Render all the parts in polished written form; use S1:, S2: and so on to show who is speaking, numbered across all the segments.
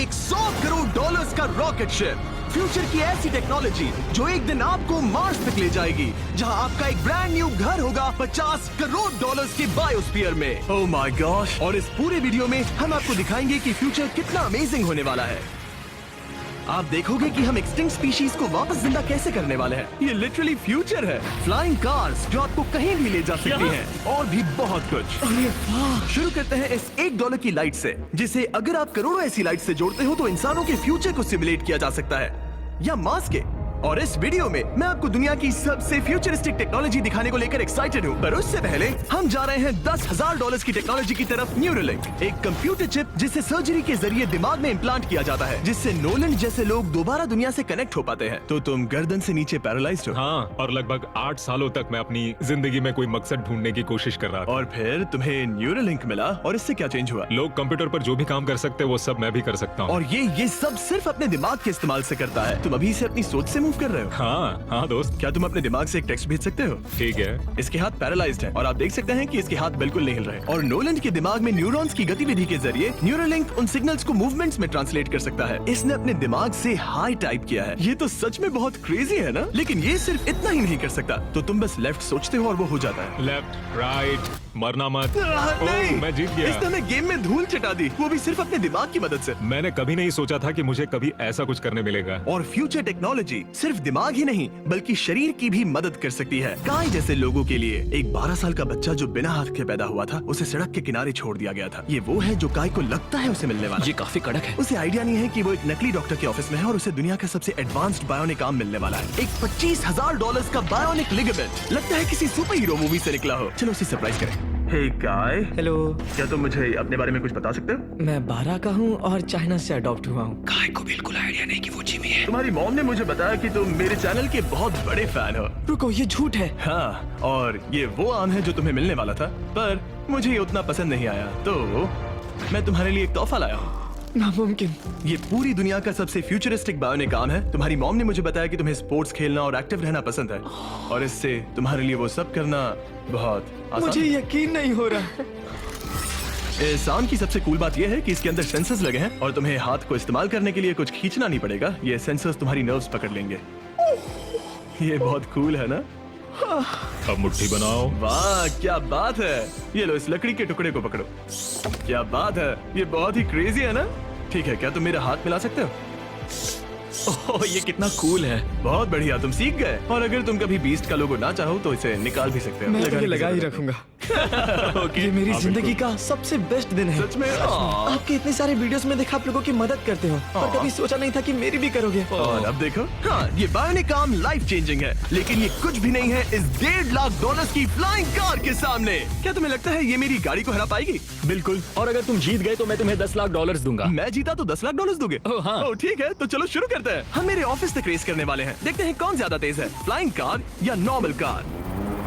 S1: एक 100 करोड़ डॉलर्स का rocket ship, future की ऐसी टेक्नोलॉजी जो एक दिन आपको मार्स तक ले जाएगी, जहां आपका एक ब्रांड न्यू घर होगा 50 करोड़ डॉलर्स के बायोस्फीयर में। Oh my gosh! और इस पूरे वीडियो में हम आपको दिखाएंगे कि फ्यूचर कितना अमेजिंग होने वाला है। आप देखोगे कि हम एक्सटिंक्ट स्पीशीज को वापस जिंदा कैसे करने वाले हैं। ये लिटरली फ्यूचर है। फ्लाइंग कार्स जो आपको कहीं भी ले जा सकती हैं, और भी बहुत कुछ। शुरू करते हैं इस $1 की लाइट से, जिसे अगर आप करोड़ों ऐसी लाइट से जोड़ते हो तो इंसानों के फ्यूचर को सिमुलेट किया जा सकता है, या मार्स के। और इस वीडियो में मैं आपको दुनिया की सबसे फ्यूचरिस्टिक टेक्नोलॉजी दिखाने को लेकर एक्साइटेड हूँ। पर उससे पहले हम जा रहे हैं $10,000 की टेक्नोलॉजी की तरफ। न्यूरोलिंक, एक कंप्यूटर चिप जिसे सर्जरी के जरिए दिमाग में इम्प्लांट किया जाता है, जिससे नोलन जैसे लोग दोबारा दुनिया से कनेक्ट हो पाते हैं। तो तुम गर्दन से नीचे पैरालाइज्ड हो।
S2: हाँ, और लगभग 8 सालों तक मैं अपनी जिंदगी में कोई मकसद ढूंढने की कोशिश कर रहा था।
S1: और फिर तुम्हें न्यूरोलिंक मिला, और इससे क्या चेंज हुआ?
S2: लोग कंप्यूटर पर जो भी काम कर सकते हैं वो सब मैं भी कर सकता हूँ।
S1: और ये सब सिर्फ अपने दिमाग के इस्तेमाल से करता है। तुम अभी से अपनी सोच से मूव कर रहे हो।
S2: हाँ दोस्त।
S1: क्या तुम अपने दिमाग से एक टेक्स्ट भेज सकते हो?
S2: ठीक है।
S1: इसके हाथ पैरालाइज्ड हैं और आप देख सकते हैं कि इसके हाथ बिल्कुल नहीं हिल रहे। और नोलन के दिमाग में न्यूरॉन्स की गतिविधि के जरिए न्यूरोलिंक उन सिग्नल्स को मूवमेंट्स में ट्रांसलेट कर सकता है। इसने अपने दिमाग से हाई टाइप किया है। ये तो सच में बहुत क्रेजी है ना? लेकिन ये सिर्फ इतना ही नहीं कर सकता। तो तुम बस लेफ्ट सोचते हो और वो हो जाता है।
S2: लेफ्ट, राइट, मरना मत।
S1: नहीं,
S2: मैं जीत गया।
S1: इसने हमें गेम में धूल चटा दी, वो भी सिर्फ अपने दिमाग की मदद से।
S2: मैंने कभी नहीं सोचा था कि मुझे कभी ऐसा कुछ करने मिलेगा।
S1: और फ्यूचर टेक्नोलॉजी सिर्फ दिमाग ही नहीं बल्कि शरीर की भी मदद कर सकती है। काय जैसे लोगों के लिए एक 12 साल का बच्चा जो बिना हाथ के पैदा हुआ था, उसे सड़क के किनारे छोड़ दिया गया था। ये वो है जो काय को लगता है उसे मिलने वाला।
S3: ये काफी कड़क है।
S1: उसे आइडिया नहीं है कि वो एक नकली डॉक्टर के ऑफिस में है और उसे दुनिया का सबसे एडवांस्ड बायोनिक आर्म मिलने वाला है। एक $25,000 का बायोनिक लिगामेंट, लगता है किसी सुपर हीरो मूवी से निकला हो। चलो उसे सरप्राइज करें। हे काय,
S3: हेलो।
S1: क्या तुम मुझे अपने बारे में कुछ बता सकते हो?
S3: मैं 12 का हूँ और चाइना से अडॉप्ट हुआ हूँ। काय को बिल्कुल आइडिया नहीं कि वो जिमी है।
S1: तुम्हारी मॉम ने मुझे बताया कि तुम मेरे चैनल के बहुत बड़े फैन हो।
S3: रुको, ये झूठ है।
S1: हाँ, और ये वो आम है जो तुम्हें मिलने वाला था, पर मुझे ये उतना पसंद नहीं आया, तो मैं तुम्हारे लिए एक तोहफा लाया हूँ।
S3: नामुमकिन।
S1: ये पूरी दुनिया का सबसे फ्यूचरिस्टिक बायोनिक आर्म है। तुम्हारी मॉम ने मुझे बताया कि तुम्हें स्पोर्ट्स खेलना और एक्टिव रहना पसंद है, और इससे तुम्हारे लिए वो सब करना बहुत आसान।
S3: मुझे यकीन नहीं हो रहा।
S1: इस आर्म की सबसे कूल बात यह है कि इसके अंदर सेंसर्स लगे हैं और तुम्हें हाथ को इस्तेमाल करने के लिए कुछ खींचना नहीं पड़ेगा। ये सेंसर्स तुम्हारी नर्व्स पकड़ लेंगे। ये बहुत कूल है ना?
S2: अब मुट्ठी बनाओ।
S1: वाह, क्या बात है। ये लो, इस लकड़ी के टुकड़े को पकड़ो। क्या बात है, ये बहुत ही क्रेजी है ना? ठीक है, क्या तुम मेरा हाथ मिला सकते हो?
S3: ओह, ये कितना कूल है।
S1: बहुत बढ़िया, तुम सीख गए। और अगर तुम कभी बीस्ट का लोगो ना चाहो तो इसे निकाल भी सकते हो।
S3: मैं तो ये लगा ही रखूंगा। ये मेरी जिंदगी का सबसे बेस्ट दिन है।
S1: सच में?
S3: आपके इतने सारे वीडियोस में देखा आप लोगों की मदद करते हो, पर कभी सोचा नहीं था कि मेरी भी करोगे।
S1: और अब देखो, हाँ, ये बायोनिक आर्म लाइफ चेंजिंग है, लेकिन ये कुछ भी नहीं है इस $1.5 की फ्लाइंग कार के सामने। क्या तुम्हें लगता है ये मेरी गाड़ी को हरा पाएगी?
S4: बिल्कुल। और अगर तुम जीत गए तो मैं तुम्हें $10,00,000 दूंगा।
S1: मैं जीता तो $10,00,000 दोगे?
S4: ओह, हाँ।
S1: ओह, ठीक है, तो चलो शुरू करते हैं। हम मेरे ऑफिस तक रेस करने वाले हैं। देखते हैं कौन ज्यादा तेज है, फ्लाइंग कार या नॉर्मल कार।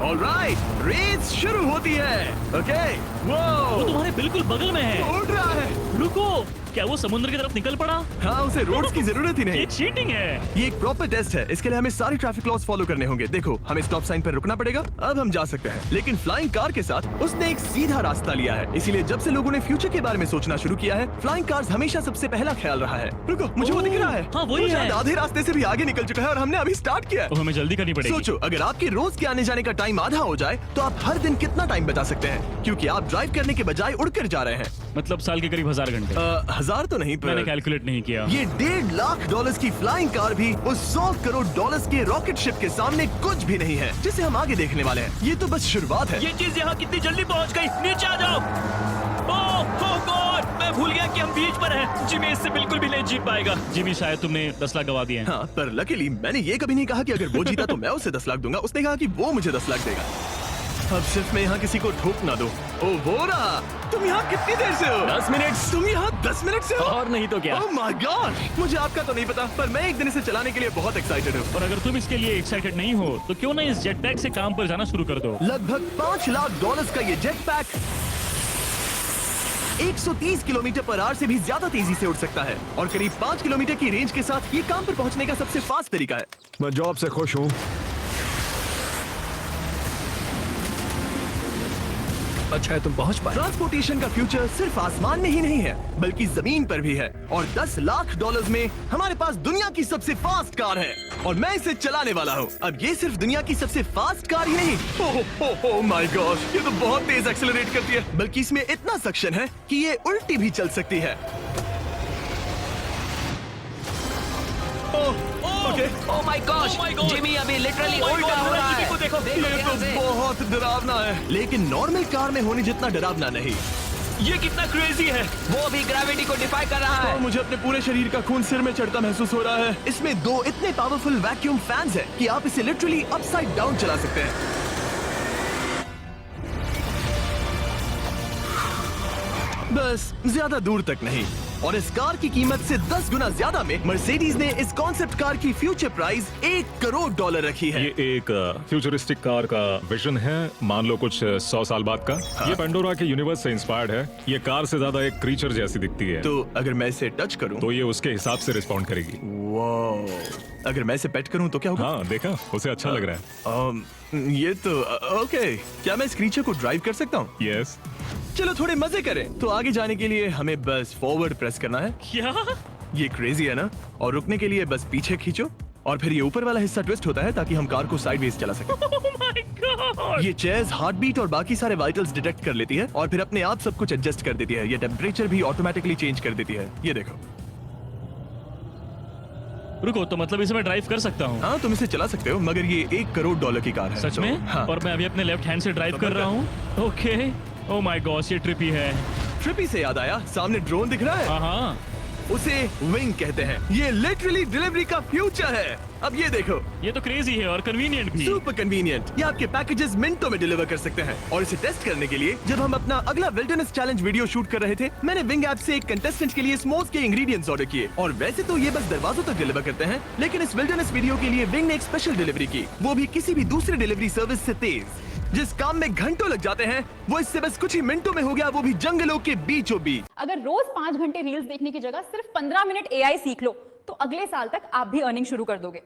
S1: ऑलराइट, रेस शुरू होती है। ओके,
S5: वो तुम्हारे बिल्कुल बगल में है।
S1: उड़ रहा है।
S5: रुको, क्या वो समुद्र की तरफ निकल पड़ा?
S1: हाँ, उसे रोड्स की जरूरत ही नहीं।
S5: ये चीटिंग है।
S1: ये एक प्रॉपर टेस्ट है। इसके लिए हमें सारी ट्रैफिक लॉज फॉलो करने होंगे। देखो, हमें स्टॉप साइन पर रुकना पड़ेगा। अब हम जा सकते हैं, लेकिन फ्लाइंग कार के साथ उसने एक सीधा रास्ता लिया है। इसीलिए जब से लोगों ने फ्यूचर के बारे में सोचना शुरू किया है, फ्लाइंग कार्स हमेशा सबसे पहला ख्याल रहा है। रुको, मुझे वो दिख रहा है।
S5: हाँ, वही
S1: वो
S5: है।
S1: शायद आधे रास्ते से भी आगे निकल चुका है और हमने अभी स्टार्ट किया है।
S5: तो हमें जल्दी करनी पड़ेगी।
S1: सोचो, अगर आपके रोज के आने जाने का टाइम आधा हो जाए तो आप हर दिन कितना टाइम बचा सकते हैं, क्योंकि आप ड्राइव करने के बजाय उड़कर जा रहे हैं।
S5: मतलब साल के करीब 1000 घंटे।
S1: 1000 तो नहीं,
S5: मैंने
S1: पर
S5: कैलकुलेट नहीं किया।
S1: ये $1.5 की फ्लाइंग कार भी उस $100 करोड़ के रॉकेट शिप के सामने कुछ भी नहीं है, जिसे हम आगे देखने वाले हैं। ये तो बस शुरुआत है।
S5: ये चीज यहाँ कितनी जल्दी पहुँच गई। नीचे आ जाओ। ओह गॉड, मैं भूल गया कि हम बीच पर हैं। जिमी इससे बिल्कुल भी नहीं जीत पाएगा। जिमी, शायद तुमने 10 लाख गवा दिए हैं।
S1: हाँ, पर लकीली मैंने ये कभी नहीं कहा कि अगर वो जीता तो मैं उसे 10 लाख दूंगा। उसने कहा कि वो मुझे 10 लाख देगा। अब सिर्फ मैं यहाँ किसी को ठोक ना दो। ओ, वो रहा। तुम यहाँ कितनी देर से हो?
S4: 10 मिनट।
S1: तुम यहाँ 10 मिनट से हो?
S4: और नहीं तो क्या।
S1: ओह माय गॉड, मुझे आपका तो नहीं पता, पर मैं एक दिन इसे चलाने के लिए बहुत एक्साइटेड हूँ।
S5: और अगर तुम इसके लिए एक्साइटेड नहीं हो तो क्यों ना इस जेट पैक से काम पर जाना शुरू कर दो।
S1: लगभग $5 लाख का ये jet pack 130 kilometre per hour से भी ज्यादा तेजी से उड़ सकता है, और करीब 5 किलोमीटर की रेंज के साथ ये काम पर पहुंचने का सबसे फास्ट तरीका है।
S6: मैं जॉब से खुश हूँ।
S4: अच्छा है तुम पहुंच पाए।
S1: ट्रांसपोर्टेशन का फ्यूचर सिर्फ आसमान में ही नहीं है बल्कि जमीन पर भी है और 10 लाख डॉलर्स में हमारे पास दुनिया की सबसे फास्ट कार है और मैं इसे चलाने वाला हूँ। अब ये सिर्फ दुनिया की सबसे फास्ट कार ही नहीं, ओह माय गॉड, ये तो बहुत तेज एक्सेलरेट करती है, बल्कि इसमें इतना सक्शन है कि ये उल्टी भी चल सकती है। Okay,
S6: oh my gosh, Jimmy अभी लिटरली उल्टा हो रहा है। देखो
S1: ये
S6: ध्यान
S1: तो
S6: से।
S1: बहुत डरावना है, लेकिन नॉर्मल कार में होने जितना डरावना नहीं।
S5: ये कितना क्रेजी है।
S6: वो भी ग्रेविटी को डिफाई कर रहा है।
S1: और मुझे अपने पूरे शरीर का खून सिर में चढ़ता महसूस हो रहा है। इसमें 2 इतने पावरफुल वैक्यूम फैंस हैं कि आप इसे लिटरली अपसाइड डाउन चला सकते हैं। बस ज्यादा दूर तक नहीं। और इस कार की कीमत से 10 गुना ज्यादा में मर्सिडीज ने इस कॉन्सेप्ट कार की फ्यूचर प्राइस $1 करोड़ रखी है।
S2: ये एक फ्यूचरिस्टिक कार का विजन है, मान लो कुछ 100 साल बाद का। ये पेंडोरा के यूनिवर्स से इंस्पायर्ड है। ये कार से ज्यादा एक क्रीचर जैसी दिखती है,
S1: तो अगर मैं इसे टच करूं
S2: तो ये उसके हिसाब से रिस्पॉन्ड करेगी।
S1: वाह, अगर मैं इसे पेट करूं तो क्या होगा?
S2: हाँ देखा, उसे अच्छा लग रहा है।
S1: ये तो ओके, क्या मैं इस क्रीचर को ड्राइव कर सकता हूँ?
S2: यस।
S1: चलो थोड़े मजे करें। तो आगे जाने के लिए हमें बस फॉरवर्ड प्रेस करना है।
S5: क्या?
S1: ये क्रेजी है ना? और रुकने के लिए बस पीछे खींचो और फिर ये ऊपर वाला हिस्सा ट्विस्ट होता है ताकि हम कार को साइडवेज चला सकें।
S5: Oh my God!
S1: ये चेयर्स हार्ट बीट और बाकी सारे वाइटल्स डिटेक्ट कर लेती है और फिर अपने आप सब कुछ एडजस्ट कर देती है। ये टेम्परेचर भी ऑटोमेटिकली चेंज कर देती है। ये देखो।
S5: रुको, तो मतलब इसे मैं ड्राइव कर सकता हूँ?
S1: हाँ, तुम इसे चला सकते हो, मगर ये $1 करोड़ की कार है।
S5: सच
S1: तो,
S5: में?
S1: हाँ।
S5: और मैं अभी अपने लेफ्ट हैंड से ड्राइव कर रहा हूँ। ओके। ओह माय गॉड, ये ट्रिपी है।
S1: ट्रिपी से याद आया, सामने ड्रोन दिख रहा है?
S5: हाँ।
S1: उसे विंग कहते हैं। ये लिटरली डिलीवरी का फ्यूचर है। अब ये देखो,
S5: ये तो क्रेजी है और कन्वीनियंट भी।
S1: Super convenient. ये आपके पैकेजेस मिनटों में डिलीवर कर सकते हैं। और इसे टेस्ट करने के लिए जब हम अपना अगला विल्डरनेस चैलेंज वीडियो शूट कर रहे थे, मैंने विंग ऐप से एक कंटेस्टेंट के लिए स्मोक्स के इंग्रेडिएंट्स ऑर्डर किए। और वैसे तो ये बस दरवाजों तक डिलीवर करते हैं, लेकिन इस विल्डरनेस वीडियो के लिए विंग ने एक स्पेशल डिलीवरी की, वो भी किसी भी दूसरी डिलीवरी सर्विस से तेज। जिस काम में घंटों लग जाते हैं, वो इससे बस कुछ ही मिनटों में हो गया, वो भी जंगलों के बीचों बीच।
S7: अगर रोज 5 घंटे रील्स देखने की जगह सिर्फ 15 मिनट एआई सीख लो तो अगले साल तक आप भी अर्निंग शुरू कर दोगे।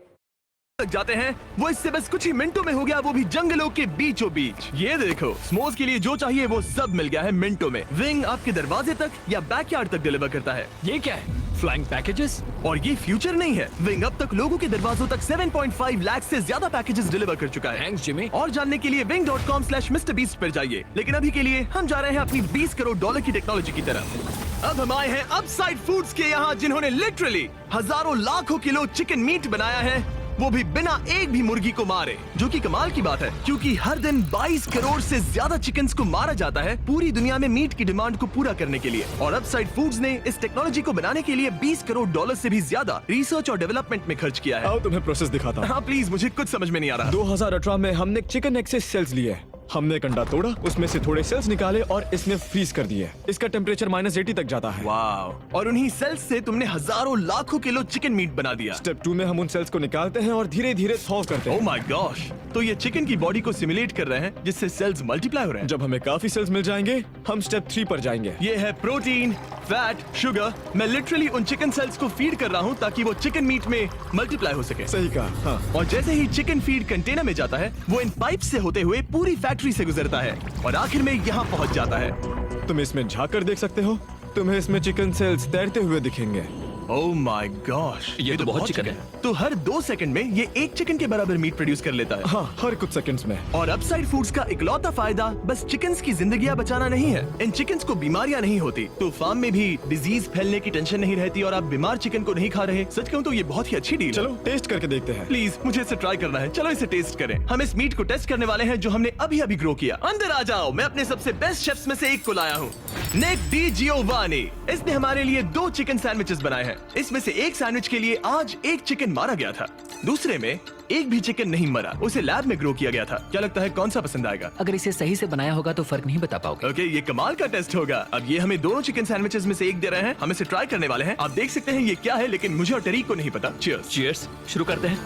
S1: लग जाते हैं, वो इससे बस कुछ ही मिनटों में हो गया, वो भी जंगलों के बीचों बीच। ये देखो, स्मोज के लिए जो चाहिए वो सब मिल गया है मिनटों में। विंग आपके दरवाजे तक या बैकयार्ड तक डिलीवर करता है।
S4: ये क्या है? Flying packages?
S1: और ये फ्यूचर नहीं है। विंग अब तक लोगों के दरवाजों तक 7.5 लाख से ज्यादा पैकेजेस डिलीवर कर चुका है।
S4: Thanks Jimmy.
S1: और जानने के लिए wing.com/MrBeast पर जाइए। लेकिन अभी के लिए हम जा रहे हैं अपनी $20 करोड़ की टेक्नोलॉजी की तरफ। अब हम आए हैं अपसाइड फूड्स के यहाँ, जिन्होंने लिटरली हजारों लाखों किलो चिकन मीट बनाया है, वो भी बिना एक भी मुर्गी को मारे, जो कि कमाल की बात है क्योंकि हर दिन 22 करोड़ से ज्यादा चिकन्स को मारा जाता है पूरी दुनिया में मीट की डिमांड को पूरा करने के लिए। और अपसाइड फूड्स ने इस टेक्नोलॉजी को बनाने के लिए $20 करोड़ से भी ज्यादा रिसर्च और डेवलपमेंट में खर्च किया है।
S3: आओ तुम्हें प्रोसेस दिखाता हूँ।
S1: हाँ प्लीज, मुझे कुछ समझ में नहीं आ रहा।
S3: 2018 में हमने चिकन एग से सेल्स लिए। हमने एक अंडा तोड़ा, उसमें से थोड़े सेल्स निकाले और इसने फ्रीज कर दिए। इसका टेम्परेचर -80 तक जाता है।
S1: वाव। और उन्हीं सेल्स से तुमने हजारों लाखों किलो चिकन मीट बना दिया।
S3: स्टेप 2 में हम उन सेल्स को निकालते हैं और धीरे धीरे थॉ करते
S1: ओह
S3: हैं।
S1: माय गॉश, तो ये चिकन की बॉडी को सिमुलेट कर रहे हैं जिससे सेल्स मल्टीप्लाई हो रहे हैं।
S3: जब हमें काफी सेल्स मिल जाएंगे, हम स्टेप 3 पर जाएंगे।
S1: ये है प्रोटीन, फैट, शुगर। मैं लिटरली उन चिकन सेल्स को फीड कर रहा हूँ ताकि वो चिकन मीट में मल्टीप्लाई हो सके।
S3: सही कहा। हाँ।
S1: और जैसे ही चिकन फीड कंटेनर में जाता है, वो इन पाइप से होते हुए पूरी फैक्ट्री से गुजरता है और आखिर में यहाँ पहुँच जाता है।
S3: तुम इसमें झाँक कर देख सकते हो, तुम्हें इसमें चिकन सेल्स तैरते हुए दिखेंगे।
S1: ओह माय गॉश,
S4: ये तो बहुत चिकन है।
S1: तो हर 2 सेकंड में ये 1 चिकन के बराबर मीट प्रोड्यूस कर लेता है।
S3: हाँ, हर कुछ सेकंड्स में।
S1: और अपसाइड फूड्स का इकलौता फायदा बस चिकन्स की जिंदगियां बचाना नहीं है। इन चिकन्स को बीमारियां नहीं होती, तो फार्म में भी डिजीज फैलने की टेंशन नहीं रहती और आप बीमार चिकन को नहीं खा रहे। सच कहूं तो ये बहुत ही अच्छी डील है।
S3: चलो टेस्ट करके देखते हैं।
S1: प्लीज, मुझे इसे ट्राई करना है। चलो इसे टेस्ट करें। हम इस मीट को टेस्ट करने वाले हैं जो हमने अभी अभी ग्रो किया। अंदर आ जाओ, मैं अपने सबसे बेस्ट शेफ्स में से एक को लाया हूँ, निक डी जियोवानी। इसने हमारे लिए 2 चिकन सैंडविचेस बनाए हैं। इसमें से एक सैंडविच के लिए आज 1 चिकन मारा गया था, दूसरे में एक भी चिकन नहीं मरा। उसे लैब में ग्रो किया गया था। क्या लगता है कौन सा पसंद आएगा?
S6: अगर इसे सही से बनाया होगा तो फर्क नहीं बता पाओगे।
S1: ओके, ये कमाल का टेस्ट होगा। अब ये हमें दोनों चिकन सैंडविचेस में से एक दे रहे हैं। हम इसे ट्राई करने वाले हैं। आप देख सकते हैं ये क्या है, लेकिन मुझे और टरीक को नहीं पता। चीयर्स।
S4: चीयर्स। शुरू करते हैं।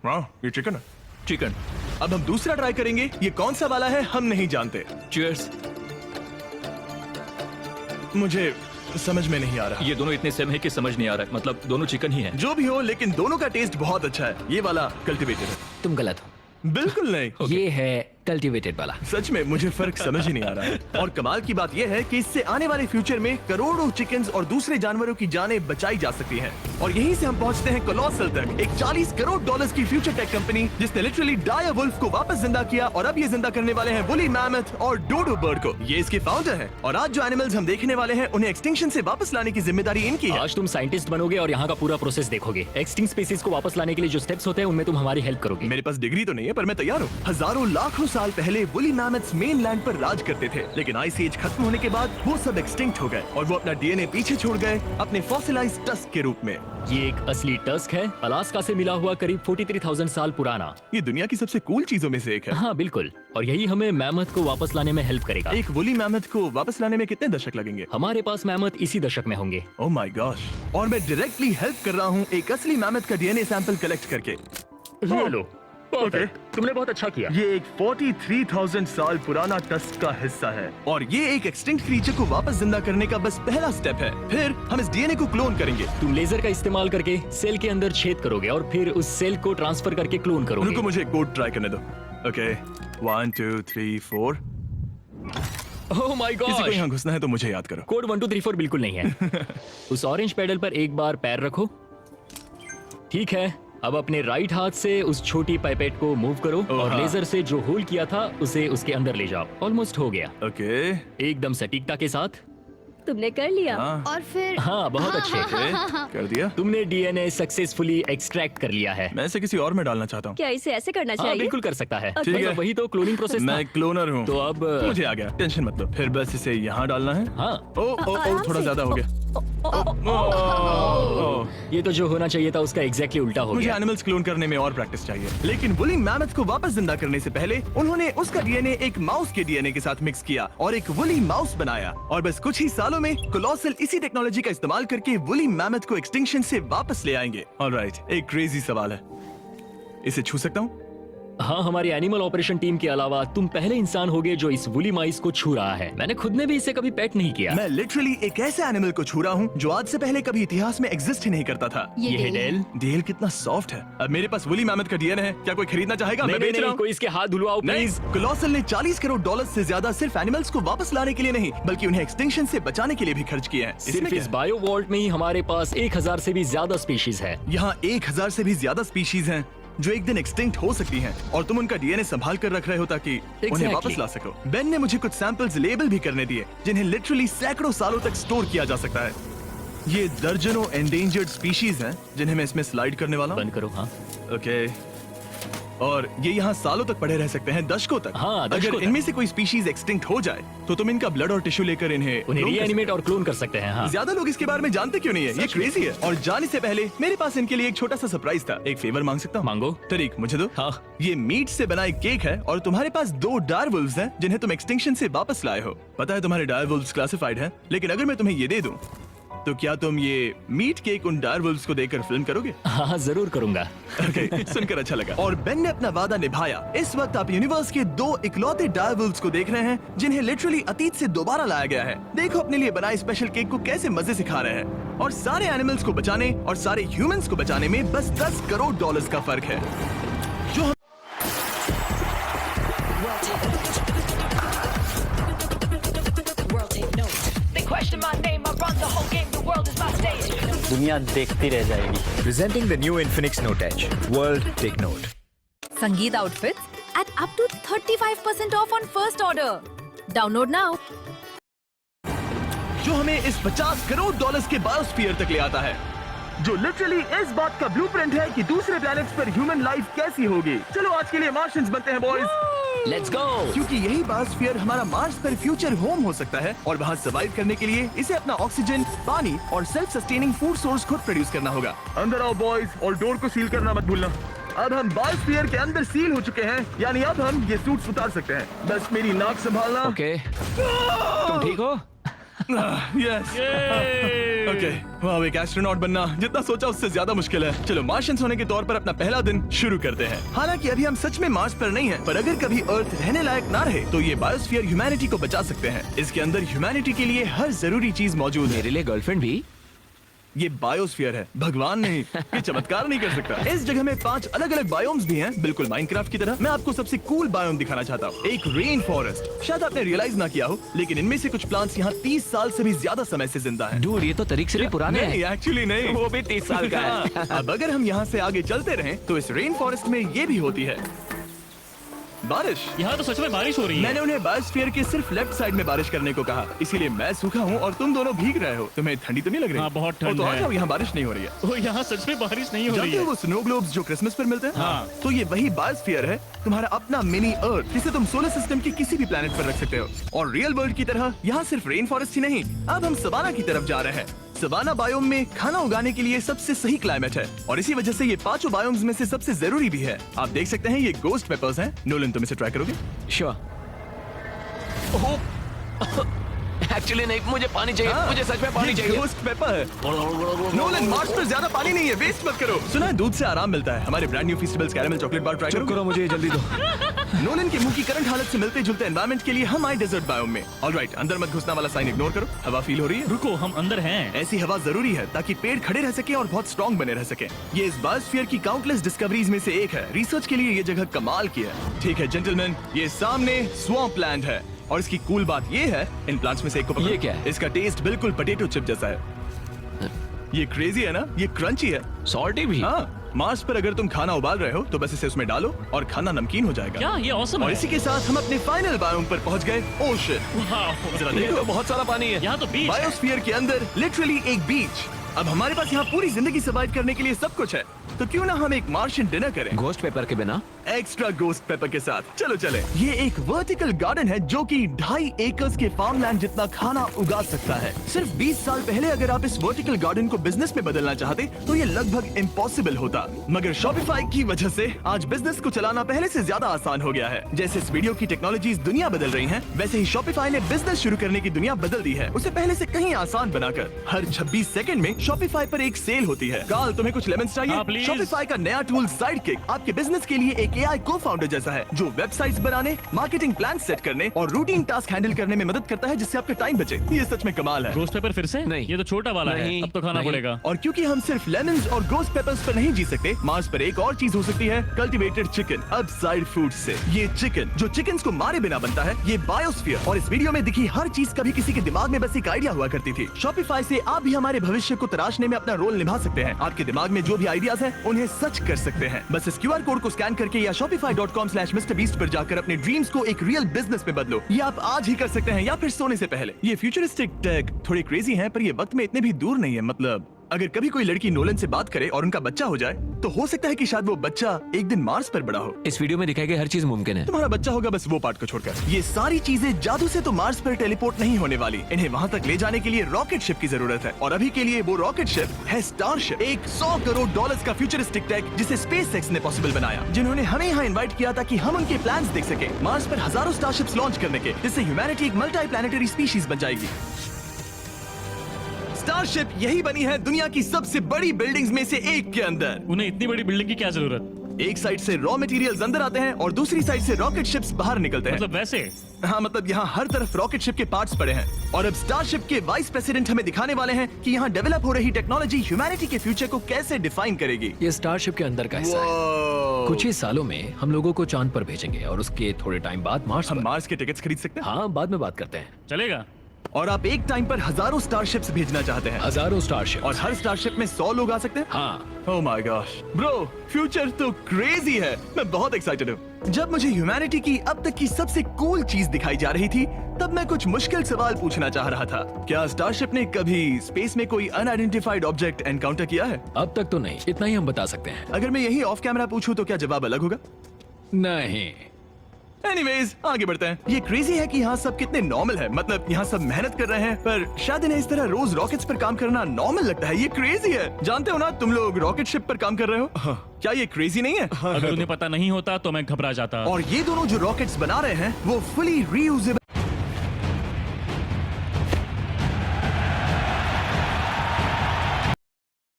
S1: वाह, ये चिकन है।
S4: चिकन।
S1: अब हम दूसरा ट्राई करेंगे। ये कौन सा वाला है हम नहीं जानते।
S4: चीयर्स।
S1: मुझे समझ में नहीं आ रहा।
S4: ये दोनों इतने सेम है कि समझ नहीं आ रहा है। मतलब दोनों चिकन ही हैं।
S1: जो भी हो, लेकिन दोनों का टेस्ट बहुत अच्छा है। ये वाला कल्टीवेटेड है।
S6: तुम गलत हो।
S1: बिल्कुल नहीं।
S6: ये है कल्टीवेटेड वाला।
S1: सच में मुझे फर्क समझ ही नहीं आ रहा है। और कमाल की बात यह है कि इससे आने वाले फ्यूचर में करोड़ों चिकन्स और दूसरे जानवरों की जानें बचाई जा सकती हैं। और यहीं से हम पहुंचते हैं कोलोसल तक, एक $40 करोड़ की फ्यूचर टेक कंपनी जिसने लिटरली डायर वुल्फ को वापस जिंदा किया और अब ये जिंदा करने वाले हैं वुली मैमथ और डोडो बर्ड को। ये इसके फाउंडर हैं और आज जो एनिमल्स हम देखने वाले हैं उन्हें एक्सटिंक्शन से वापस लाने की जिम्मेदारी इनकी है।
S8: आज तुम साइंटिस्ट बनोगे और यहाँ का पूरा प्रोसेस देखोगे। एक्सटिंक्ट स्पीसीज को वापस लाने के लिए जो स्टेप्स होते हैं उनमें तुम हमारी हेल्प करोगे।
S1: मेरे पास डिग्री तो नहीं है पर मैं तैयार हूँ। हजारों लाखों साल पहले वुली मैमथ्स मेनलैंड पर राज करते थे, लेकिन आइस एज खत्म होने के बाद वो सब एक्सटिंक्ट हो गए और वो अपना डीएनए पीछे छोड़ गए अपने फॉसिलाइज्ड टस्क के रूप में।
S8: ये एक असली टस्क है, अलास्का से मिला हुआ, करीब 43,000 साल पुराना।
S1: ये दुनिया की सबसे कूल चीजों में से एक है।
S8: हाँ बिल्कुल, और यही हमें मैमथ को वापस लाने में हेल्प करेगा।
S1: एक वुली मैमथ को वापस लाने में कितने दशक लगेंगे?
S8: हमारे पास मैमथ इसी दशक में होंगे।
S1: Oh my gosh. और मैं डायरेक्टली हेल्प कर रहा हूँ एक असली मैमथ का डीएनए सैंपल कलेक्ट करके।
S8: ये लो, perfect। तुमने बहुत अच्छा किया।
S1: ये एक 43,000 साल पुराना टस्क का हिस्सा है और ये एक एक्सटिंक्ट क्रीचर को वापस जिंदा करने का बस पहला स्टेप है। फिर हम इस डीएनए को क्लोन करेंगे।
S8: तुम लेजर का इस्तेमाल करके सेल के अंदर छेद करोगे और फिर उस सेल को ट्रांसफर करके क्लोन करोगे।
S1: रुको, मुझे कोड ट्राई करने दो। ओके, 1 2 3 4।
S8: ओह माय
S1: किसी को
S8: गॉड,
S1: यहाँ घुसना है तो मुझे याद करो।
S8: कोड 1 2 3 4 बिल्कुल नहीं है। उस ऑरेंज पेडल पर एक बार पैर रखो। ठीक है, अब अपने राइट हाथ से उस छोटी पाइपेट को मूव करो और
S1: हाँ।
S8: लेजर से जो होल किया था उसे उसके अंदर ले जाओ। ऑलमोस्ट हो गया,
S1: ओके,
S8: एकदम सटीकता के साथ।
S9: तुमने कर लिया।
S1: हाँ।
S9: और फिर
S8: हाँ बहुत अच्छे।
S1: कर दिया।
S8: तुमने डीएनए सक्सेसफुली एक्सट्रैक्ट कर लिया है।
S1: मैं इसे किसी और में डालना चाहता हूँ।
S9: क्या इसे ऐसे करना
S8: हाँ
S9: चाहिए?
S8: बिल्कुल कर सकता है।
S1: ठीक है।
S8: मतलब वही तो क्लोनिंग प्रोसेस था।
S1: मैं क्लोनर हूँ
S8: तो अब
S1: मुझे आ गया, टेंशन मत लो। फिर बस इसे यहाँ डालना है।
S8: हाँ,
S1: ओ थोड़ा
S9: से।
S1: ज्यादा हो गया।
S8: ये तो जो होना चाहिए था उसका एग्जैक्टली उल्टा हो
S1: मुझे
S8: गया।
S1: एनिमल्स क्लोन करने में और प्रैक्टिस चाहिए। लेकिन वुली मैमथ को वापस जिंदा करने से पहले उन्होंने उसका डीएनए एक माउस के डीएनए के साथ मिक्स किया और एक वुली माउस बनाया। और बस कुछ ही सालों में कोलोसल इसी टेक्नोलॉजी का इस्तेमाल करके वुली मैमथ को एक्सटिंक्शन से वापस ले आएंगे। ऑलराइट, एक क्रेजी सवाल है, इसे छू सकता हूँ?
S8: हाँ, हमारी एनिमल ऑपरेशन टीम के अलावा तुम पहले इंसान होगे जो इस वुली माइस को छू रहा है। मैंने खुद ने भी इसे कभी पेट नहीं किया।
S1: मैं लिटरली एक ऐसे एनिमल को छू रहा हूँ जो आज से पहले कभी इतिहास में एग्जिस्ट ही नहीं करता था।
S8: ये है डेल।
S1: डेल कितना सॉफ्ट है। अब मेरे पास वुली मैमथ का डीएनए है, क्या कोई खरीदना चाहेगा? मैं बेच रहा हूँ।
S8: कोई इसके हाथ धुलवाओ प्लीज।
S1: कोलोसल ने $40 करोड़ से ज्यादा सिर्फ एनिमल्स को वापस लाने के लिए नहीं बल्कि उन्हें एक्सटिंक्शन से बचाने के लिए भी खर्च किए हैं।
S8: सिर्फ इस बायो वॉल्ट में ही हमारे पास 1000 से भी ज्यादा स्पीशीज है।
S1: यहाँ 1000 से भी ज्यादा स्पीशीज हैं जो एक दिन एक्सटिंक्ट हो सकती हैं और तुम उनका डीएनए संभाल कर रख रहे हो ताकि उन्हें वापस ला सको। बेन ने मुझे कुछ सैंपल्स लेबल भी करने दिए जिन्हें लिटरली सैकड़ों सालों तक स्टोर किया जा सकता है। ये दर्जनों एंडेंजर्ड स्पीशीज हैं जिन्हें मैं इसमें स्लाइड करने वाला हूँ।
S8: बंद करो। हाँ
S1: ओके, और ये यहाँ सालों तक पड़े रह सकते हैं, दशकों तक।
S8: हाँ, दशकों
S1: अगर
S8: तक।
S1: इनमें से कोई स्पीशीज एक्सटिंक्ट हो जाए तो तुम इनका ब्लड और टिश्यू लेकर
S8: उन्हें
S1: clone कर
S8: रीएनिमेट और क्लोन कर सकते हैं। हाँ,
S1: ज्यादा लोग इसके बारे में जानते क्यों नहीं है? ये क्रेजी है। और जाने से पहले मेरे पास इनके लिए एक छोटा सा सरप्राइज था। एक फेवर मांग सकता हूँ?
S8: मांगो।
S1: तरीक मुझे दो।
S8: हाँ।
S1: ये मीट से बना एक केक है और तुम्हारे पास 2 डायरवुल्व्स हैं जिन्हें तुम एक्सटिंक्शन से वापस लाए हो। पता है तुम्हारे डायरवुल्व्स क्लासिफाइड हैं, लेकिन अगर मैं तुम्हें ये दे दूं तो क्या तुम ये मीट केक उन डायरवुल्व्स को देकर फिल्म करोगे?
S8: हाँ जरूर करूंगा।
S1: Okay, सुनकर अच्छा लगा। और बेन ने अपना वादा निभाया। इस वक्त आप यूनिवर्स के 2 इकलौते डायरवुल्व्स को देख रहे हैं जिन्हें लिटरली अतीत से दोबारा लाया गया है। देखो अपने लिए बनाए स्पेशल केक को कैसे मजे से खा रहे हैं। और सारे एनिमल्स को बचाने और सारे ह्यूमंस को बचाने में बस $10 करोड़ का फर्क है। जो हम
S10: दुनिया देखती रह जाएगी।
S11: Presenting the new Infinix Note Edge. World take note.
S9: Sangeet outfits at up to 35% off on first order. Download now.
S1: जो हमें इस $50 करोड़ के बायोस्फीयर तक ले आता है, जो लिटरली इस बात का ब्लूप्रिंट है कि दूसरे प्लैनेट्स पर ह्यूमन लाइफ कैसी होगी। चलो आज के लिए मार्शियंस बनते हैं बॉयज।
S8: Let's go.
S1: क्योंकि यही बायोस्फीयर हमारा मार्स पर फ्यूचर होम हो सकता है और वहाँ सर्वाइव करने के लिए इसे अपना ऑक्सीजन, पानी और सेल्फ सस्टेनिंग फूड सोर्स खुद प्रोड्यूस करना होगा। अंदर आओ बॉयज और डोर को सील करना मत भूलना। अब हम बायोस्फीयर के अंदर सील हो चुके हैं, यानी अब हम ये सूट्स उतार सकते हैं। बस मेरी नाक संभालना।
S6: ओके, तुम ठीक हो?
S1: यस। ओके, वाह, एक एस्ट्रोनॉट बनना जितना सोचा उससे ज्यादा मुश्किल है। चलो मार्शियंस होने के तौर पर अपना पहला दिन शुरू करते हैं। हालांकि अभी हम सच में मार्स पर नहीं हैं, पर अगर कभी अर्थ रहने लायक ना रहे तो ये बायोस्फीयर ह्यूमैनिटी को बचा सकते हैं। इसके अंदर ह्यूमैनिटी के लिए हर जरूरी चीज मौजूद है।
S6: मेरे लिए गर्लफ्रेंड भी?
S1: ये बायोस्फीयर है, भगवान नहीं, ये चमत्कार नहीं कर सकता। इस जगह में 5 अलग अलग बायोम्स भी हैं, बिल्कुल माइनक्राफ्ट की तरह। मैं आपको सबसे कूल बायोम दिखाना चाहता हूँ, एक रेन फॉरेस्ट। शायद आपने रियलाइज ना किया हो, लेकिन इनमें से कुछ प्लांट्स यहाँ 30 साल से भी ज्यादा समय से जिंदा हैं।
S6: डूड, ये तो तरीक से भी पुराने
S1: नहीं,
S6: हैं।
S1: एक्चुअली नहीं,
S6: वो भी 30 साल का है।
S1: हाँ, अब अगर हम यहाँ से आगे चलते रहें, तो इस रेन फॉरेस्ट में ये भी होती है बारिश।
S5: यहाँ तो सच में बारिश हो रही है।
S1: मैंने उन्हें बायोस्फीयर के सिर्फ लेफ्ट साइड में बारिश करने को कहा, इसीलिए मैं सूखा हूँ और तुम दोनों भीग रहे हो। तुम्हें ठंडी तो नहीं लग रही?
S5: हाँ, बहुत ठंड
S1: तो आ
S5: है।
S1: जाओ, यहाँ बारिश नहीं हो रही है।
S5: ओ, यहाँ सच में बारिश नहीं हो रही
S1: जानते हो
S5: है।
S1: वो स्नो ग्लोब्स जो क्रिसमस पर मिलते हैं?
S5: हाँ।
S1: तो ये वही बायोस्फीयर है, तुम्हारा अपना मिनी अर्थ, जिसे तुम सोलर सिस्टम के किसी भी प्लेनेट पर रख सकते हो। और रियल वर्ल्ड की तरह यहाँ सिर्फ रेन फॉरेस्ट ही नहीं, अब हम सवाना की तरफ जा रहे हैं। सवाना बायोम में खाना उगाने के लिए सबसे सही क्लाइमेट है और इसी वजह से ये 5 बायोम्स में से सबसे जरूरी भी है। आप देख सकते हैं ये गोस्ट पेपर्स हैं। नोलन, तुम इसे ट्राई करोगे?
S6: श्योर। एक्चुअली नहीं, मुझे पानी चाहिए। मुझे सच में पानी चाहिए।
S1: गोस्ट पेपर है। नोलन, मार्स पर ज्यादा पानी नहीं है, वेस्ट मत करो। सुना है दूध से आराम मिलता है। हमारे brand new festivals caramel chocolate bar try करो।
S3: मुझे जल्दी दो।
S1: नोलन के मुंह की करंट हालत से मिलते जुलते एनवायरनमेंट के लिए हम आए डेजर्ट बायोम में। ऑलराइट, अंदर मत घुसना वाला साइन इग्नोर करो। हवा फील हो रही है?
S5: रुको, हम अंदर हैं।
S1: ऐसी हवा जरूरी है ताकि पेड़ खड़े रह सके और बहुत स्ट्रॉन्ग बने रह सके। ये इस बायोस्फीयर की काउंटलेस डिस्कवरीज में से एक है। रिसर्च के लिए ये जगह कमाल की है। ठीक है जेंटलमैन, ये सामने स्वैम्प लैंड है और इसकी कूल बात ये है, इन प्लांट्स में से एक को पकड़ो।
S6: ये क्या है?
S1: इसका टेस्ट बिल्कुल पोटैटो चिप जैसा है। ये क्रेजी है ना? ये क्रंची है।
S6: सॉल्टी भी।
S1: हाँ, मार्स पर अगर तुम खाना उबाल रहे हो तो बस इसे उसमें डालो और खाना नमकीन हो जाएगा।
S5: क्या ये ऑसम
S1: और
S5: है?
S1: इसी के साथ हम अपने फाइनल बायोम पर पहुंच गए, ओशन।
S5: वाह,
S1: जरा
S6: ये
S1: देखो,
S6: तो बहुत सारा पानी है।
S5: यहाँ तो बीच है।
S1: बायोस्फीयर के अंदर लिटरली एक बीच। अब हमारे पास यहाँ पूरी जिंदगी सर्वाइव करने के लिए सब कुछ है, तो क्यों ना हम एक मार्शियन डिनर करें
S6: घोस्ट पेपर के बिना।
S1: एक्स्ट्रा गोस्ट पेपर के साथ। चलो चले। ये एक वर्टिकल गार्डन है जो कि 2.5 एकर्स के फार्मलैंड जितना खाना उगा सकता है। सिर्फ 20 साल पहले अगर आप इस वर्टिकल गार्डन को बिजनेस में बदलना चाहते तो ये लगभग इम्पॉसिबल होता, मगर शॉपिफाई की वजह से आज बिजनेस को चलाना पहले से ज्यादा आसान हो गया है। जैसे इस वीडियो की टेक्नोलॉजीज दुनिया बदल रही हैं, वैसे ही शॉपिफाई ने बिजनेस शुरू करने की दुनिया बदल दी है, उसे पहले से कहीं आसान बनाकर। हर 26 सेकंड में शॉपिफाई पर एक सेल होती है। काल, तुम्हें कुछ लेमन्स
S5: हाँ,
S1: चाहिए?
S5: प्लीज।
S1: शॉपिफाई का नया टूल साइडकिक आपके बिजनेस के लिए एक AI को-फाउंडर जैसा है, जो वेबसाइट्स बनाने, मार्केटिंग प्लान सेट करने और रूटीन टास्क हैंडल करने में मदद करता है, जिससे आपका टाइम बचे। ये सच में कमाल है।
S5: गोस्ट पेपर फिर से?
S6: नहीं।
S5: ये तो छोटा वाला है,
S6: नहीं,
S5: अब तो खाना
S6: नहीं।
S5: पड़ेगा।
S1: और क्योंकि हम सिर्फ लेमन्स और गोस्ट पेपर्स पर नहीं जी सकते, मार्स पर एक और चीज हो सकती है, कल्टीवेटेड चिकन, अपसाइड फूड से। ये चिकन जो चिकन्स को मारे बिना बनता है, ये बायोस्फीयर और इस वीडियो में दिखी हर चीज कभी किसी के दिमाग में बस एक आइडिया हुआ करती थी। शॉपिफाई से आप भी हमारे भविष्य को तराशने में अपना रोल निभा सकते हैं। आपके दिमाग में जो भी आइडियाज हैं, उन्हें सच कर सकते हैं। बस इस QR कोड को स्कैन करके या shopify.com/MrBeast पर जाकर अपने ड्रीम्स को एक रियल बिजनेस में बदलो। ये आप आज ही कर सकते हैं या फिर सोने से पहले। ये फ्यूचरिस्टिक टेक थोड़ी क्रेजी है, पर ये वक्त में इतने भी दूर नहीं है। मतलब अगर कभी कोई लड़की नोलन से बात करे और उनका बच्चा हो जाए, तो हो सकता है कि शायद वो बच्चा एक दिन मार्स पर बड़ा हो।
S6: इस वीडियो में दिखाई गई हर चीज मुमकिन है।
S1: तुम्हारा बच्चा होगा, बस वो पार्ट को छोड़कर। ये सारी चीजें जादू से तो मार्स पर टेलीपोर्ट नहीं होने वाली। इन्हें वहाँ तक ले जाने के लिए रॉकेट शिप की जरूरत है, और अभी के लिए वो रॉकेट शिप है स्टारशिप, एक $100 करोड़ का फ्यूचरिस्टिक टेक जिसे स्पेसएक्स ने पॉसिबल बनाया, जिन्होंने हमें यहाँ इन्वाइट किया ताकि हम उनके प्लान्स देख सके मार्स पर हजारों स्टारशिप्स लॉन्च करने के, जिससे ह्यूमैनिटी एक मल्टी प्लैनेटरी स्पीशीज बन जाएगी। स्टारशिप यही बनी है दुनिया की सबसे बड़ी बिल्डिंग्स में से एक के अंदर।
S5: उन्हें इतनी बड़ी बिल्डिंग की क्या जरूरत?
S1: एक साइड से रॉ मटेरियल्स अंदर आते हैं और दूसरी साइड से रॉकेट शिप्स बाहर निकलते हैं।
S5: मतलब वैसे?
S1: हाँ, मतलब यहाँ हर तरफ रॉकेट शिप के पार्ट्स पड़े हैं। और अब स्टारशिप के वाइस प्रेसिडेंट हमें दिखाने वाले हैं कि यहाँ डेवलप हो रही टेक्नोलॉजी ह्यूमैनिटी के फ्यूचर को कैसे डिफाइन करेगी।
S8: ये स्टारशिप के अंदर का हिस्सा है।
S1: Wow!
S8: कुछ ही सालों में हम लोगों को चांद पर भेजेंगे और उसके थोड़े टाइम बाद मार्स
S1: हम
S8: पर।
S1: मार्स के टिकट्स खरीद सकते हैं।
S8: हाँ, बाद में बात करते हैं।
S5: चलेगा।
S1: और आप एक टाइम पर हजारों स्टारशिप्स भेजना चाहते हैं,
S8: हजारों स्टारशिप
S1: और हर स्टारशिप में 100 लोग आ सकते हैं।
S8: हाँ।
S1: Oh my gosh bro, future तो क्रेजी है। मैं बहुत एक्साइटेड हूँ। जब मुझे ह्यूमैनिटी की अब तक की सबसे कूल चीज दिखाई जा रही थी, तब मैं कुछ मुश्किल सवाल पूछना चाह रहा था। क्या स्टारशिप ने कभी स्पेस में कोई अनआइडेंटिफाइड ऑब्जेक्ट एनकाउंटर किया है?
S8: अब तक तो नहीं, इतना ही हम बता सकते हैं।
S1: अगर मैं यही ऑफ कैमरा पूछूं तो क्या जवाब अलग होगा?
S8: नहीं।
S1: एनीवेज, आगे बढ़ते हैं। ये क्रेजी है कि यहाँ सब कितने नॉर्मल है। मतलब यहाँ सब मेहनत कर रहे हैं, पर शायद इन्हें इस तरह रोज रॉकेट्स पर काम करना नॉर्मल लगता है। ये क्रेजी है। जानते हो ना, तुम लोग रॉकेट शिप पर काम कर रहे हो। क्या ये क्रेजी नहीं है?
S5: अगर उन्हें पता नहीं होता तो मैं घबरा जाता।
S1: और ये दोनों जो रॉकेट्स बना रहे हैं, वो फुली रीयूजेबल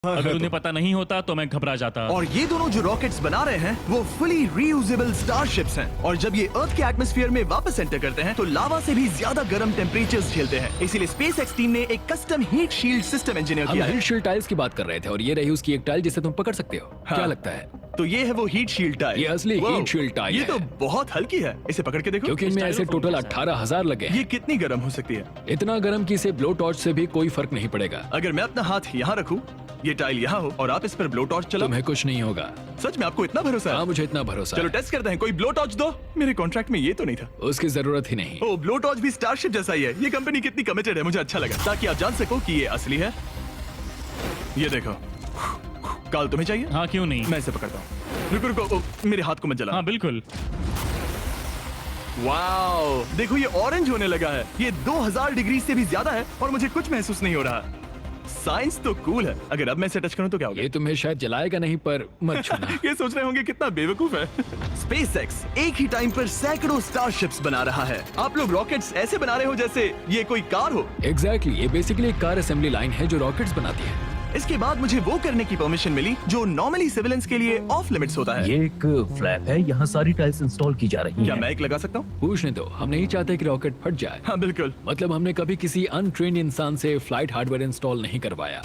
S5: अगर उन्हें पता नहीं होता तो मैं घबरा जाता।
S1: और ये दोनों जो रॉकेट्स बना रहे हैं वो फुली रीयूजेबल स्टारशिप्स हैं और जब ये अर्थ के एटमॉस्फेयर में वापस एंटर करते हैं तो लावा से भी ज्यादा गर्म टेम्परेचर्स झेलते हैं। इसीलिए स्पेसएक्स टीम ने एक custom heat shield system engineer
S8: हम
S1: किया है।
S8: हीट शील्ड टाइल्स की बात कर रहे थे और ये रही उसकी एक टाइल जिसे तुम पकड़ सकते हो।
S1: हाँ।
S8: क्या लगता है?
S1: तो ये है वो हीट शील्ड टाइल।
S8: ये असली
S1: Wow,
S8: हीट शील्ड टाइल
S1: ये
S8: है।
S1: तो बहुत हल्की है, इसे पकड़ के देखो।
S8: क्योंकि इनमें ऐसे टोटल 18,000 लगे हैं।
S1: ये कितनी गर्म हो सकती है?
S8: इतना गर्म कि इसे ब्लो टॉर्च से भी कोई फर्क नहीं पड़ेगा।
S1: अगर मैं अपना हाथ यहाँ रखूं, ये टाइल यहाँ हो और आप इस पर ब्लो टॉर्च चलाओ,
S8: तुम्हें कुछ नहीं होगा।
S1: सच में आपको इतना भरोसा है?
S8: हाँ, मुझे इतना भरोसा
S1: चलो
S8: है।
S1: टेस्ट करते हैं। कोई ब्लो टॉर्च दो। मेरे कॉन्ट्रैक्ट में ये तो नहीं था।
S8: उसकी जरूरत ही नहीं।
S1: ओ, ब्लो टॉर्च भी स्टारशिप जैसा ही है। ये कंपनी कितनी कमिटेड है, मुझे अच्छा लगा, ताकि आप जान सको कि ये असली है। ये देखो, काल तुम्हें चाहिए?
S5: हाँ, क्यों नहीं।
S1: मैं इसे पकड़ता हूँ। रुको रुको, मेरे हाथ को मत जला।
S5: हाँ बिल्कुल।
S1: वाओ, देखो ये ऑरेंज होने लगा है। ये 2000 डिग्री से भी ज्यादा है और मुझे कुछ महसूस नहीं हो रहा। साइंस तो कूल है। अगर अब मैं इसे टच करूं तो क्या होगा?
S8: ये तुम्हें शायद जलाएगा नहीं, पर मत छूना।
S1: ये सोच रहे होंगे कितना बेवकूफ है। स्पेसएक्स एक ही टाइम पर सैकड़ों स्टारशिप्स बना रहा है। आप लोग रॉकेट्स ऐसे बना रहे हो जैसे ये कोई कार हो।
S8: एग्जैक्टली, ये बेसिकली एक कार असेंबली लाइन है जो रॉकेट्स बनाती है।
S1: इसके बाद मुझे वो करने की परमिशन मिली जो नॉर्मली सिविलियंस के लिए ऑफ लिमिट्स होता है।
S10: ये एक फ्लैप है, यहाँ सारी टाइल्स इंस्टॉल की जा रही
S1: क्या
S10: हैं।
S1: मैं एक लगा सकता हूँ?
S8: पूछने दो, हम नहीं चाहते कि रॉकेट फट जाए।
S1: हाँ बिल्कुल।
S8: मतलब हमने कभी किसी अनट्रेन्ड इंसान से फ्लाइट हार्डवेयर इंस्टॉल नहीं करवाया।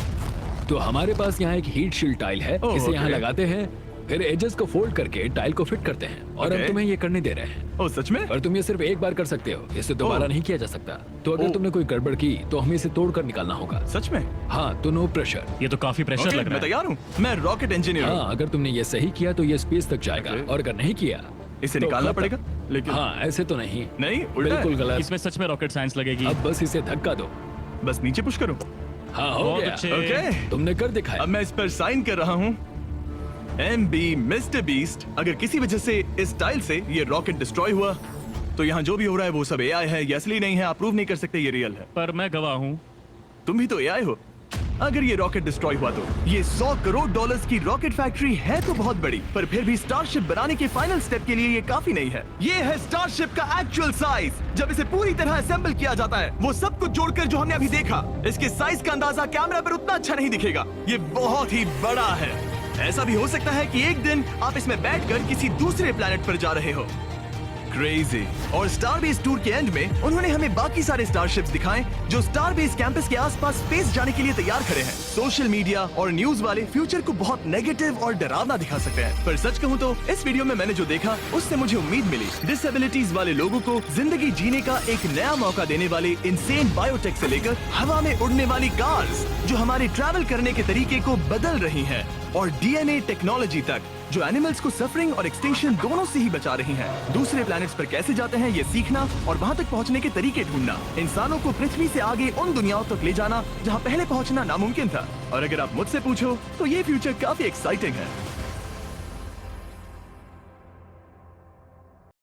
S8: तो हमारे पास यहाँ एक हीट शील्ड टाइल है।
S1: ओह,
S8: इसे यहाँ
S1: okay.
S8: लगाते हैं, फिर एजेस को फोल्ड करके टाइल को फिट करते हैं और हम
S1: Okay.
S8: तुम्हें ये करने दे रहे हैं।
S1: ओ सच में?
S8: पर तुम ये सिर्फ एक बार कर सकते हो, इसे दोबारा
S1: ओह।
S8: नहीं किया जा सकता। तो अगर
S1: ओह।
S8: तुमने कोई गड़बड़ की तो हमें इसे तोड़ कर निकालना होगा।
S1: सच में?
S8: हाँ, तो नो प्रेशर।
S5: ये तो काफी प्रेशर
S1: Okay,
S5: लग रहा
S1: मैं
S5: है।
S1: तैयार हूँ। मैं रॉकेट इंजीनियर हूँ।
S8: हाँ, अगर तुमने ये सही किया तो ये स्पेस तक जाएगा
S1: Okay.
S8: और अगर नहीं किया
S1: इसे
S8: तो
S1: निकालना
S8: खत्म।
S1: पड़ेगा? लेकिन
S8: हाँ, ऐसे तो नहीं।
S1: नहीं, उल्टा है।
S8: बिल्कुल गलत।
S5: इसमें सच में रॉकेट साइंस लगेगी।
S8: अब बस इसे धक्का दो।
S1: बस नीचे पुश करूँ?
S8: हाँ, हो
S5: बहुत
S8: गया।
S5: अच्छे।
S1: ओके,
S8: तुमने कर दिखाया।
S1: अब मैं इस पर साइन कर रहा हूँ। MB mister beast. अगर किसी वजह से इस टाइल से ये रॉकेट डिस्ट्रॉय हुआ तो यहाँ जो भी हो रहा है वो सब AI है, ये असली नहीं है। आप प्रूव नहीं कर सकते ये रियल है।
S5: पर मैं गवाह हूँ।
S1: तुम भी तो AI हो। अगर ये रॉकेट डिस्ट्रॉय हुआ तो ये $100 करोड़ की रॉकेट फैक्ट्री है तो बहुत बड़ी, पर फिर भी स्टारशिप बनाने के फाइनल स्टेप के लिए ये काफी नहीं है। ये है स्टारशिप का एक्चुअल साइज। जब इसे पूरी तरह असेंबल किया जाता है, वो सब कुछ जोड़कर जो हमने अभी देखा, इसके साइज का अंदाजा कैमरा पर उतना अच्छा नहीं दिखेगा। ये बहुत ही बड़ा है। ऐसा भी हो सकता है कि एक दिन आप इसमें बैठकर किसी दूसरे प्लेनेट पर जा रहे हो। क्रेजी। और स्टारबेस टूर के एंड में उन्होंने हमें बाकी सारे स्टारशिप्स दिखाए जो स्टारबेस कैंपस के आसपास स्पेस जाने के लिए तैयार खड़े हैं। सोशल मीडिया और न्यूज वाले फ्यूचर को बहुत नेगेटिव और डरावना दिखा सकते हैं, पर सच कहूँ तो इस वीडियो में मैंने जो देखा उससे मुझे उम्मीद मिली। डिसेबिलिटीज वाले लोगों को जिंदगी जीने का एक नया मौका देने वाले इनसेन बायोटेक से लेकर हवा में उड़ने वाली कार्स जो हमारे ट्रैवल करने के तरीके को बदल रही हैं, और DNA टेक्नोलॉजी तक जो एनिमल्स को सफरिंग और एक्सटिंक्शन दोनों से ही बचा रही हैं। दूसरे प्लैनेट्स पर कैसे जाते हैं ये सीखना और वहां तक पहुंचने के तरीके ढूंढना, इंसानों को पृथ्वी से आगे उन दुनियाओं तक ले जाना जहां पहले पहुंचना नामुमकिन था। और अगर आप मुझसे पूछो तो ये फ्यूचर काफी एक्साइटिंग है।